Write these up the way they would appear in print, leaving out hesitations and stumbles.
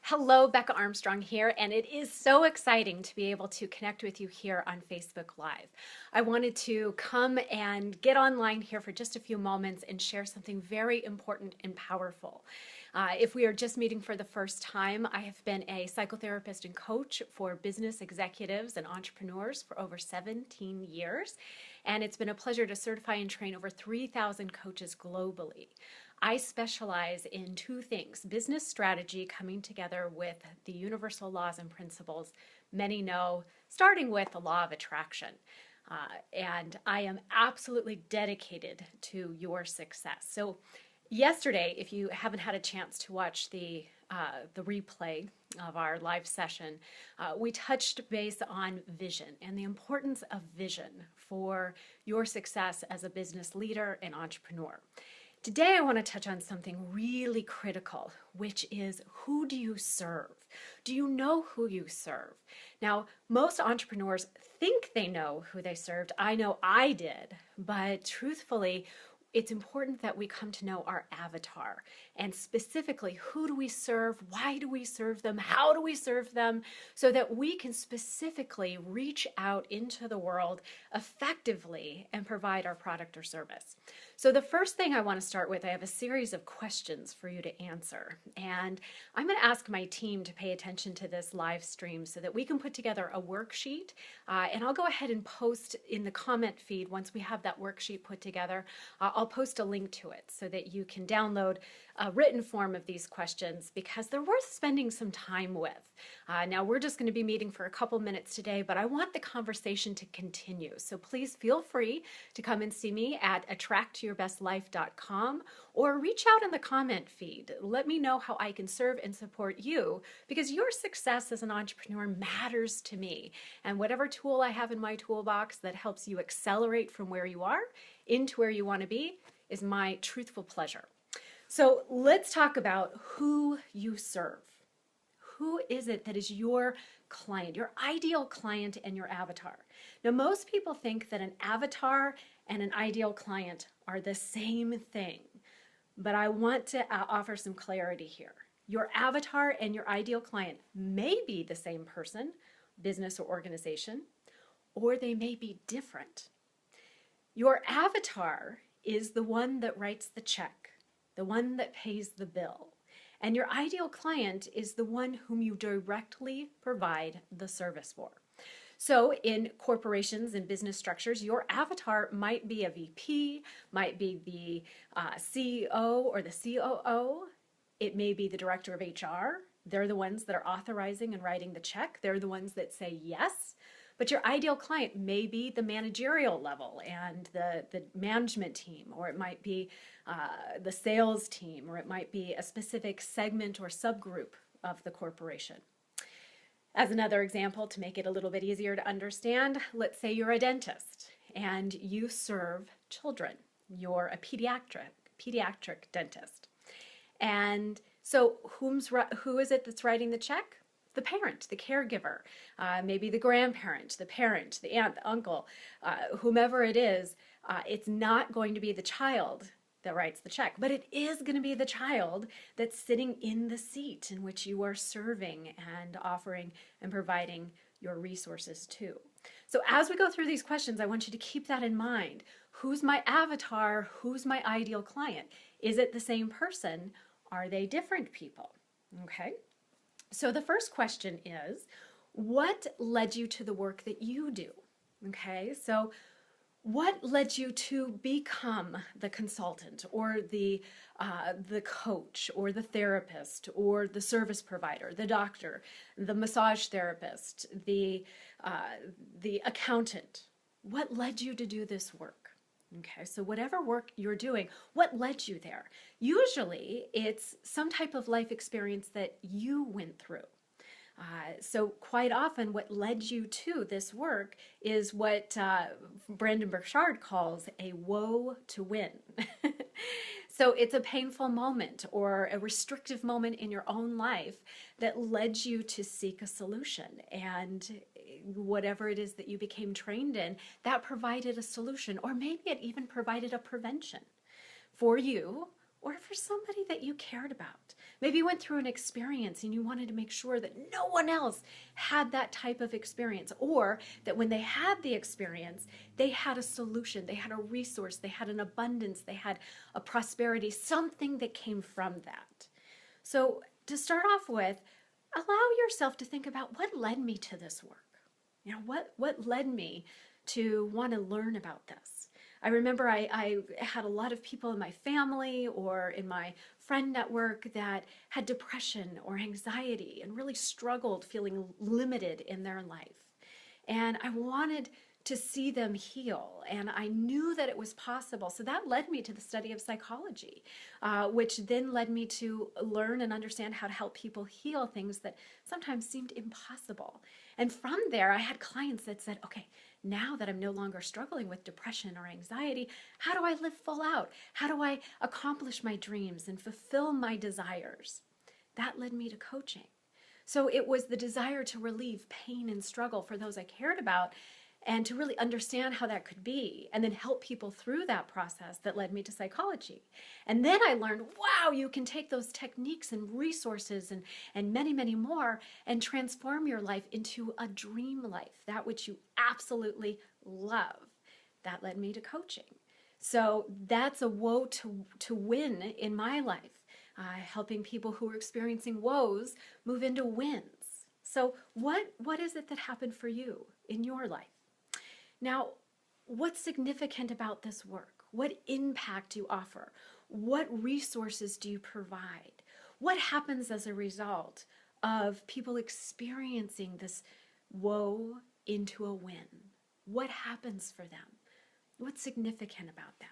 Hello, Becca Armstrong here, and it is so exciting to be able to connect with you here on Facebook Live. I wanted to come and get online here for just a few moments and share something very important and powerful. If we are just meeting for the first time, I have been a psychotherapist and coach for business executives and entrepreneurs for over 17 years, and it's been a pleasure to certify and train over 3,000 coaches globally. I specialize in two things: business strategy coming together with the universal laws and principles many know, starting with the law of attraction. And I am absolutely dedicated to your success. So yesterday, if you haven't had a chance to watch the replay of our live session, we touched base on vision and the importance of vision for your success as a business leader and entrepreneur. Today, I want to touch on something really critical, which is, who do you serve? Do you know who you serve? Now, most entrepreneurs think they know who they served. I know I did, but truthfully, it's important that we come to know our avatar, and specifically, who do we serve? Why do we serve them? How do we serve them? So that we can specifically reach out into the world effectively and provide our product or service. So the first thing I want to start with, I have a series of questions for you to answer. And I'm going to ask my team to pay attention to this live stream so that we can put together a worksheet. And I'll go ahead and post in the comment feed once we have that worksheet put together. I'll post a link to it so that you can download a written form of these questions, because they're worth spending some time with. Now, we're just going to be meeting for a couple minutes today, but I want the conversation to continue. So please feel free to come and see me at attractyourbestlife.com or reach out in the comment feed. Let me know how I can serve and support you, because your success as an entrepreneur matters to me. And whatever tool I have in my toolbox that helps you accelerate from where you are into where you want to be is my truthful pleasure. So let's talk about who you serve. Who is it that is your client, your ideal client and your avatar? Now, most people think that an avatar and an ideal client are the same thing, but I want to offer some clarity here. Your avatar and your ideal client may be the same person, business or organization, or they may be different. Your avatar is the one that writes the check, the one that pays the bill. And your ideal client is the one whom you directly provide the service for. So in corporations and business structures, your avatar might be a VP, might be the CEO or the COO. It may be the director of HR. They're the ones that are authorizing and writing the check. They're the ones that say yes. But your ideal client may be the managerial level and the management team, or it might be the sales team, or it might be a specific segment or subgroup of the corporation. As another example, to make it a little bit easier to understand, let's say you're a dentist and you serve children. You're a pediatric dentist. And so who is it that's writing the check? The parent, the caregiver, maybe the grandparent, the parent, the aunt, the uncle, whomever it is. It's not going to be the child that writes the check, but it is going to be the child that's sitting in the seat in which you are serving and offering and providing your resources to. So as we go through these questions, I want you to keep that in mind. Who's my avatar? Who's my ideal client? Is it the same person? Are they different people? Okay. So the first question is, what led you to the work that you do? Okay, so what led you to become the consultant or the coach or the therapist or the service provider, the doctor, the massage therapist, the accountant? What led you to do this work? Okay, so whatever work you're doing, what led you there? Usually it's some type of life experience that you went through. So quite often what led you to this work is what Brendon Burchard calls a woe to win. So it's a painful moment or a restrictive moment in your own life that led you to seek a solution. And whatever it is that you became trained in, that provided a solution, or maybe it even provided a prevention for you or for somebody that you cared about. Maybe you went through an experience and you wanted to make sure that no one else had that type of experience, or that when they had the experience, they had a solution, they had a resource, they had an abundance, they had a prosperity, something that came from that. So to start off with, allow yourself to think about what led me to this work. What led me to want to learn about this? I remember I had a lot of people in my family or in my friend network that had depression or anxiety and really struggled, feeling limited in their life. And I wanted to see them heal, and I knew that it was possible. So that led me to the study of psychology, which then led me to learn and understand how to help people heal things that sometimes seemed impossible. And from there, I had clients that said, okay, now that I'm no longer struggling with depression or anxiety, how do I live full out? How do I accomplish my dreams and fulfill my desires? That led me to coaching. So it was the desire to relieve pain and struggle for those I cared about, and to really understand how that could be, and then help people through that process that led me to psychology. And then I learned, wow, you can take those techniques and resources and many, many more and transform your life into a dream life, that which you absolutely love. That led me to coaching. So that's a woe to win in my life, helping people who are experiencing woes move into wins. So what is it that happened for you in your life? Now, what's significant about this work? What impact do you offer? What resources do you provide? What happens as a result of people experiencing this woe into a win? What happens for them? What's significant about that?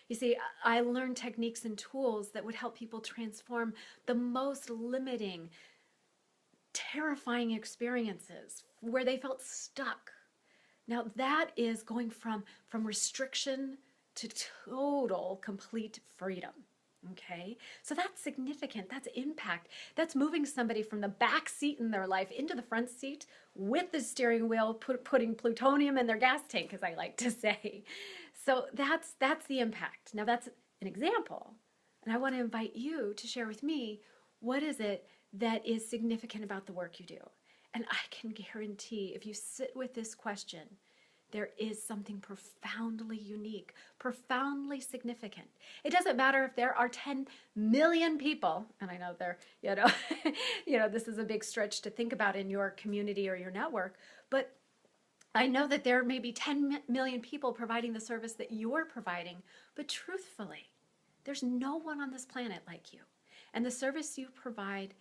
You see, I learned techniques and tools that would help people transform the most limiting, terrifying experiences where they felt stuck. Now that is going from restriction to total, complete freedom. Okay, so that's significant. That's impact. That's moving somebody from the back seat in their life into the front seat with the steering wheel, putting plutonium in their gas tank, as I like to say. So that's the impact. Now that's an example, and I want to invite you to share with me, what is it that is significant about the work you do? And I can guarantee, if you sit with this question, there is something profoundly unique, profoundly significant. It doesn't matter if there are 10 million people, and I know they're, this is a big stretch to think about in your community or your network, but I know that there may be 10 million people providing the service that you're providing, but truthfully, there's no one on this planet like you. And the service you provide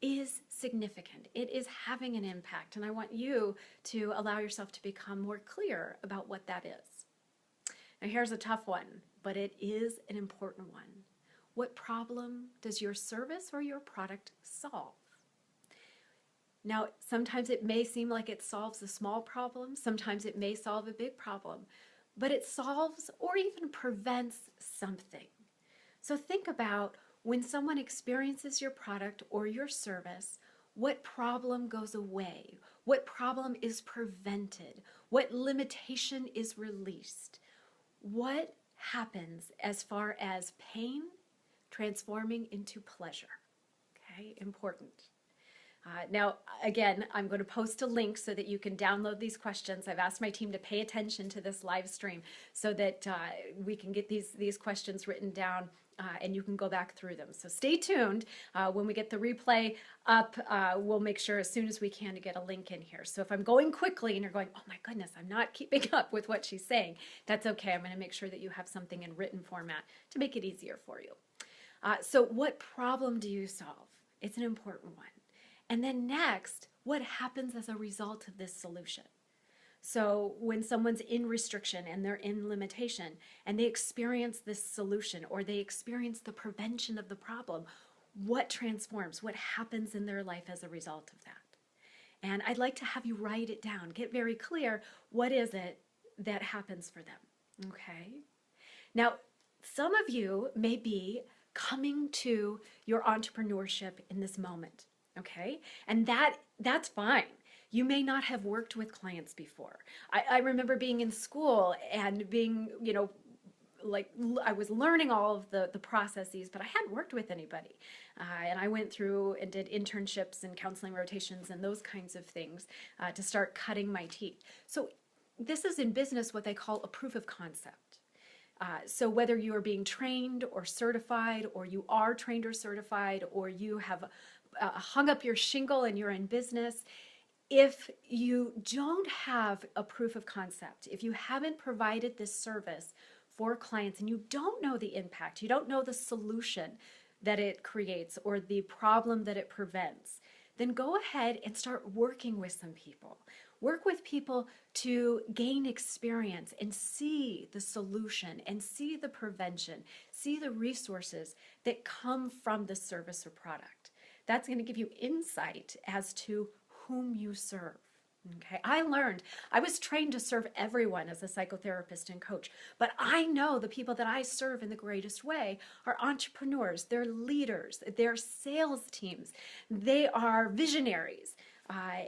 is significant. It is having an impact, and I want you to allow yourself to become more clear about what that is. Now here's a tough one, but it is an important one. What problem does your service or your product solve? Now, sometimes it may seem like it solves a small problem, sometimes it may solve a big problem, but it solves or even prevents something. So think about, when someone experiences your product or your service, what problem goes away? What problem is prevented? What limitation is released? What happens as far as pain transforming into pleasure? Okay, important. Now, again, I'm going to post a link so that you can download these questions. I've asked my team to pay attention to this live stream so that we can get these questions written down, and you can go back through them. So stay tuned. When we get the replay up, we'll make sure as soon as we can to get a link in here. So if I'm going quickly and you're going, oh my goodness, I'm not keeping up with what she's saying, that's okay. I'm going to make sure that you have something in written format to make it easier for you. So what problem do you solve? It's an important one. And then next, what happens as a result of this solution? So when someone's in restriction and they're in limitation and they experience this solution, or they experience the prevention of the problem, what transforms? What happens in their life as a result of that? And I'd like to have you write it down. Get very clear, what is it that happens for them? Okay? Now, some of you may be coming to your entrepreneurship in this moment. Okay, and that's fine. You may not have worked with clients before. I remember being in school and being, I was learning all of the processes, but I hadn't worked with anybody. And I went through and did internships and counseling rotations and those kinds of things to start cutting my teeth. So this is in business what they call a proof of concept. So whether you are being trained or certified, or you are trained or certified, or you have hung up your shingle and you're in business, if you don't have a proof of concept, if you haven't provided this service for clients and you don't know the impact, you don't know the solution that it creates or the problem that it prevents, then go ahead and start working with some people. Work with people to gain experience and see the solution and see the prevention, see the resources that come from the service or product. That's going to give you insight as to whom you serve. Okay, I was trained to serve everyone as a psychotherapist and coach, but I know the people that I serve in the greatest way are entrepreneurs, they're leaders, they're sales teams, they are visionaries.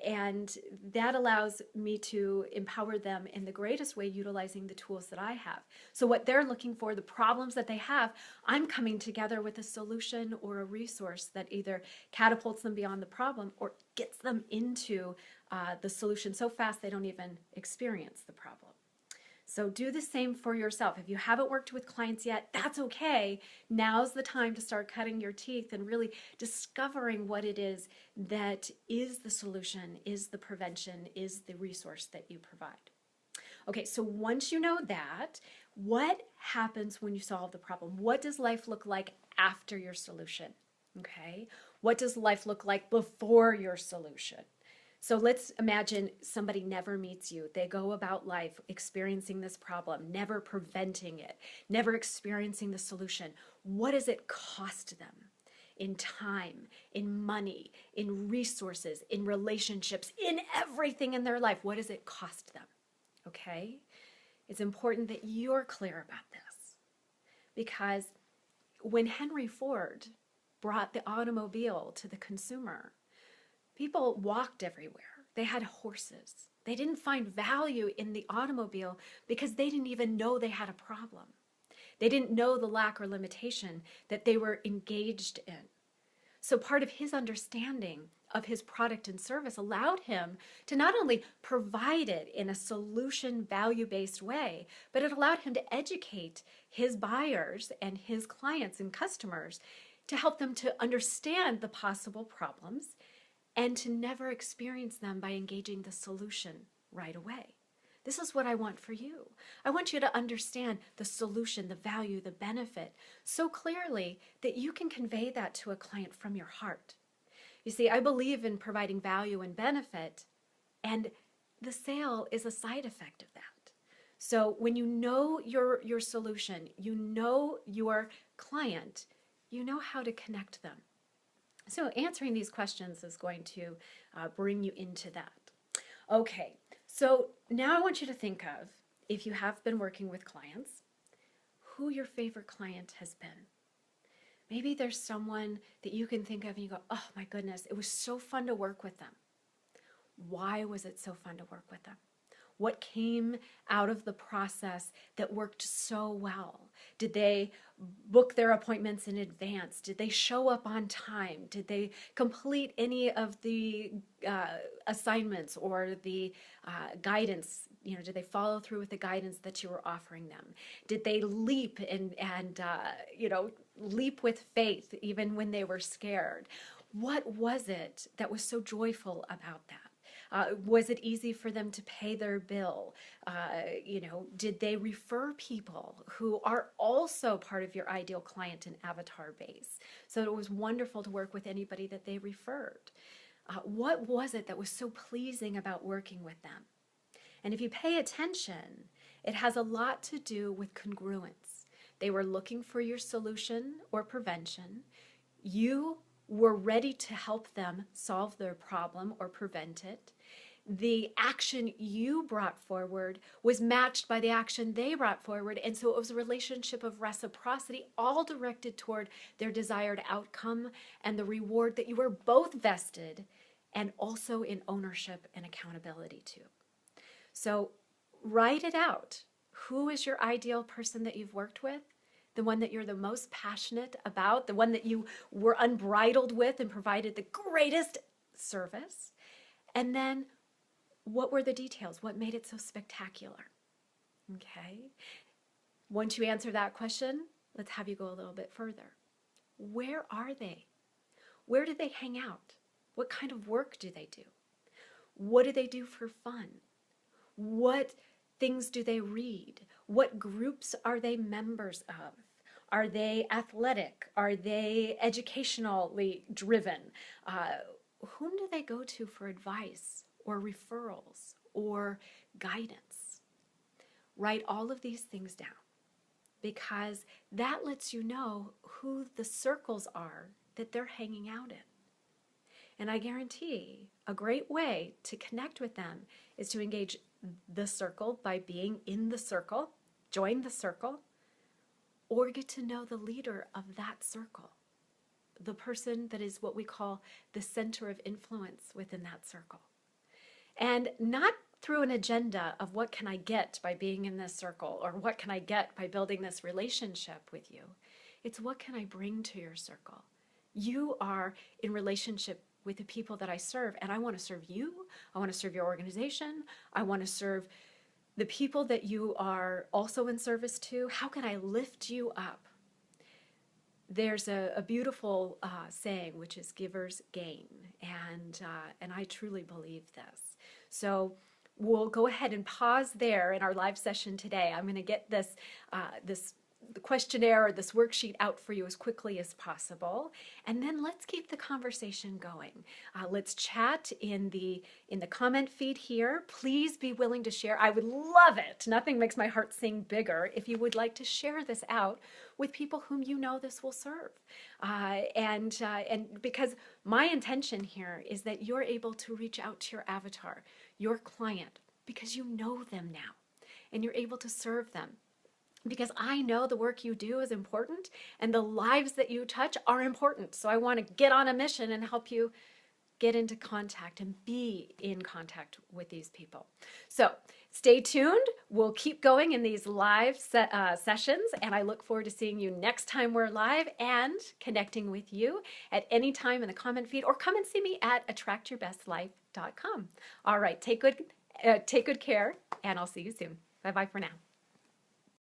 And that allows me to empower them in the greatest way, utilizing the tools that I have. So what they're looking for, the problems that they have, I'm coming together with a solution or a resource that either catapults them beyond the problem or gets them into the solution so fast they don't even experience the problem. So do the same for yourself. If you haven't worked with clients yet, that's okay. Now's the time to start cutting your teeth and really discovering what it is that is the solution, is the prevention, is the resource that you provide. Okay, so once you know that, what happens when you solve the problem? What does life look like after your solution? Okay, what does life look like before your solution? So let's imagine somebody never meets you. They go about life experiencing this problem, never preventing it, never experiencing the solution. What does it cost them in time, in money, in resources, in relationships, in everything in their life? What does it cost them? Okay? It's important that you're clear about this, because when Henry Ford brought the automobile to the consumer, people walked everywhere. They had horses. They didn't find value in the automobile because they didn't even know they had a problem. They didn't know the lack or limitation that they were engaged in. So part of his understanding of his product and service allowed him to not only provide it in a solution value-based way, but it allowed him to educate his buyers and his clients and customers to help them to understand the possible problems and to never experience them by engaging the solution right away. This is what I want for you. I want you to understand the solution, the value, the benefit so clearly that you can convey that to a client from your heart. You see, I believe in providing value and benefit, and the sale is a side effect of that. So when you know your solution, you know your client, you know how to connect them. So answering these questions is going to bring you into that. Okay, so now I want you to think of, if you have been working with clients, who your favorite client has been. Maybe there's someone that you can think of and you go, oh my goodness, it was so fun to work with them. Why was it so fun to work with them? What came out of the process that worked so well? Did they book their appointments in advance? Did they show up on time? Did they complete any of the assignments or the guidance? You know, did they follow through with the guidance that you were offering them? Did they leap and leap with faith even when they were scared? What was it that was so joyful about that? Was it easy for them to pay their bill? Did they refer people who are also part of your ideal client and avatar base? So it was wonderful to work with anybody that they referred. What was it that was so pleasing about working with them? And if you pay attention, it has a lot to do with congruence. They were looking for your solution or prevention. You were ready to help them solve their problem or prevent it. The action you brought forward was matched by the action they brought forward, and so it was a relationship of reciprocity, all directed toward their desired outcome and the reward that you were both vested and also in ownership and accountability to. So write it out. Who is your ideal person that you've worked with? The one that you're the most passionate about, the one that you were unbridled with and provided the greatest service. And then what were the details? What made it so spectacular? Okay. Once you answer that question, let's have you go a little bit further. Where are they? Where do they hang out? What kind of work do they do? What do they do for fun? What things do they read? What groups are they members of? Are they athletic? Are they educationally driven? Whom do they go to for advice or referrals or guidance? Write all of these things down, because that lets you know who the circles are that they're hanging out in. And I guarantee a great way to connect with them is to engage the circle by being in the circle, join the circle, or get to know the leader of that circle, the person that is what we call the center of influence within that circle. And not through an agenda of what can I get by being in this circle, or what can I get by building this relationship with you. It's what can I bring to your circle. You are in relationship with the people that I serve, and I want to serve you. I want to serve your organization. I want to serve the people that you are also in service to. How can I lift you up? There's a beautiful saying, which is givers gain, and I truly believe this. So we'll go ahead and pause there in our live session today. I'm going to get this the questionnaire or this worksheet out for you as quickly as possible, and then let's keep the conversation going. Let's chat in the comment feed here. Please be willing to share. I would love it. Nothing makes my heart sing bigger if you would like to share this out with people whom you know this will serve. And because my intention here is that you're able to reach out to your avatar, your client, because you know them now, and you're able to serve them. Because I know the work you do is important and the lives that you touch are important. So I want to get on a mission and help you get into contact and be in contact with these people. So stay tuned. We'll keep going in these live sessions, and I look forward to seeing you next time we're live and connecting with you at any time in the comment feed, or come and see me at attractyourbestlife.com. All right, take good care, and I'll see you soon. Bye-bye for now.